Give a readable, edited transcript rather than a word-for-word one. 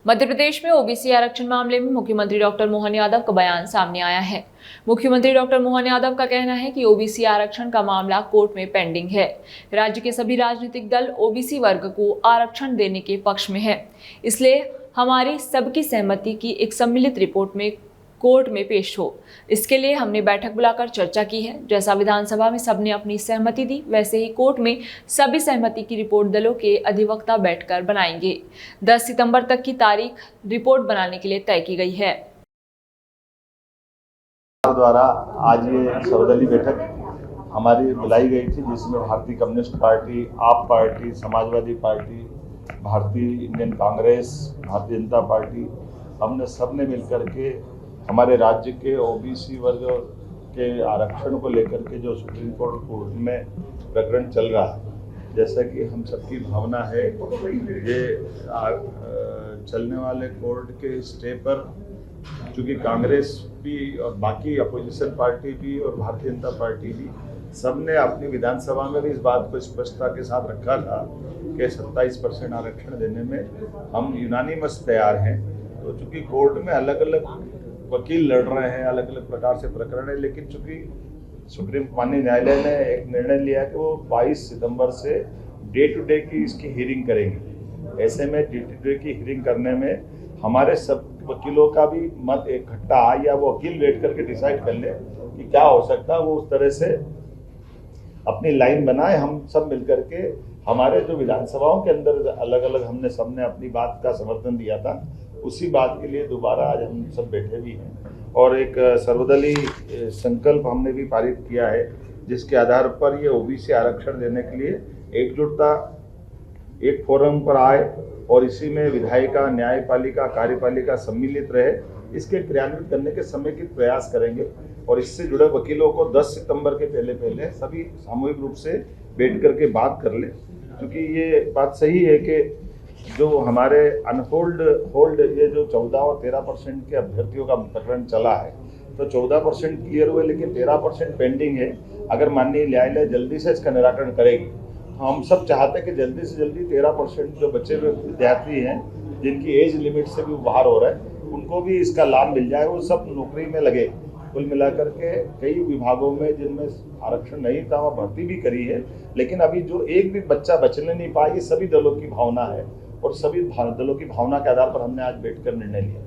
मध्य प्रदेश में ओबीसी आरक्षण मामले में मुख्यमंत्री डॉक्टर मोहन यादव का बयान सामने आया है। मुख्यमंत्री डॉक्टर मोहन यादव का कहना है कि ओबीसी आरक्षण का मामला कोर्ट में पेंडिंग है। राज्य के सभी राजनीतिक दल ओबीसी वर्ग को आरक्षण देने के पक्ष में है, इसलिए हमारी सबकी सहमति की एक सम्मिलित रिपोर्ट में कोर्ट में पेश हो। इसके लिए हमने बैठक बुलाकर चर्चा की है। जैसा विधानसभा में सबने अपनी सहमति दी, वैसे ही कोर्ट में सभी सहमति की रिपोर्ट दलों के अधिवक्ता बैठकर बनाएंगे। 10 सितंबर तक की तारीख रिपोर्ट बनाने के लिए तय की गई है। द्वारा आज ये सर्वदलीय बैठक हमारी बुलाई गई थी, जिसमें भारतीय कम्युनिस्ट पार्टी, आप पार्टी, समाजवादी पार्टी, भारतीय इंडियन कांग्रेस, भारतीय जनता पार्टी, हमने सबने मिलकर के हमारे राज्य के ओबीसी वर्ग के आरक्षण को लेकर के जो सुप्रीम कोर्ट में प्रकरण चल रहा है, जैसा कि हम सबकी भावना है, ये चलने वाले कोर्ट के स्टे पर चूँकि कांग्रेस भी और बाकी अपोजिशन पार्टी भी और भारतीय जनता पार्टी भी सबने अपनी विधानसभा में भी इस बात को स्पष्टता के साथ रखा था कि 27% आरक्षण देने में हम यूनानिमस तैयार हैं। तो चूँकि कोर्ट में अलग अलग वकील लड़ रहे हैं, अलग अलग प्रकार से प्रकरण है, लेकिन चूँकि सुप्रीम माननीय न्यायालय ने एक निर्णय लिया कि वो 22 सितंबर से डे टू डे की इसकी हियरिंग करेंगे। ऐसे में डे टू डे की हियरिंग करने में हमारे सब वकीलों का भी मत इकट्ठा आए या वो वकील बैठ करके डिसाइड कर ले कि क्या हो सकता है, वो उस तरह से अपनी लाइन बनाए। हम सब मिलकर के हमारे जो विधानसभाओं के अंदर अलग अलग हमने सबने अपनी बात का समर्थन दिया था, उसी बात के लिए दोबारा आज हम सब बैठे भी हैं और एक सर्वदलीय संकल्प हमने भी पारित किया है, जिसके आधार पर ये ओबीसी आरक्षण देने के लिए एकजुटता एक फोरम पर आए और इसी में विधायिका, न्यायपालिका, कार्यपालिका सम्मिलित रहे। इसके क्रियान्वित करने के समेकित प्रयास करेंगे और इससे जुड़े वकीलों को 10 सितंबर के पहले सभी सामूहिक रूप से बैठ करके बात कर ले, क्योंकि ये बात सही है कि जो हमारे अनहोल्ड ये जो 14 और 13% के अभ्यर्थियों का प्रकरण चला है, तो 14% क्लियर हुए लेकिन 13% पेंडिंग है। अगर माननीय न्यायालय जल्दी से इसका निराकरण करेगी, तो हम सब चाहते हैं कि जल्दी से जल्दी 13% जो बचे हुए विद्यार्थी हैं, जिनकी एज लिमिट से भी बाहर हो रहा है, उनको भी इसका लाभ मिल जाए, वो सब नौकरी में लगे। कुल मिलाकर के कई विभागों में जिनमें आरक्षण नहीं था वहाँ भर्ती भी करी है, लेकिन अभी जो एक भी बच्चा बचने नहीं पाया, ये सभी दलों की भावना है और सभी दलों की भावना के आधार पर हमने आज बैठकर निर्णय लिया।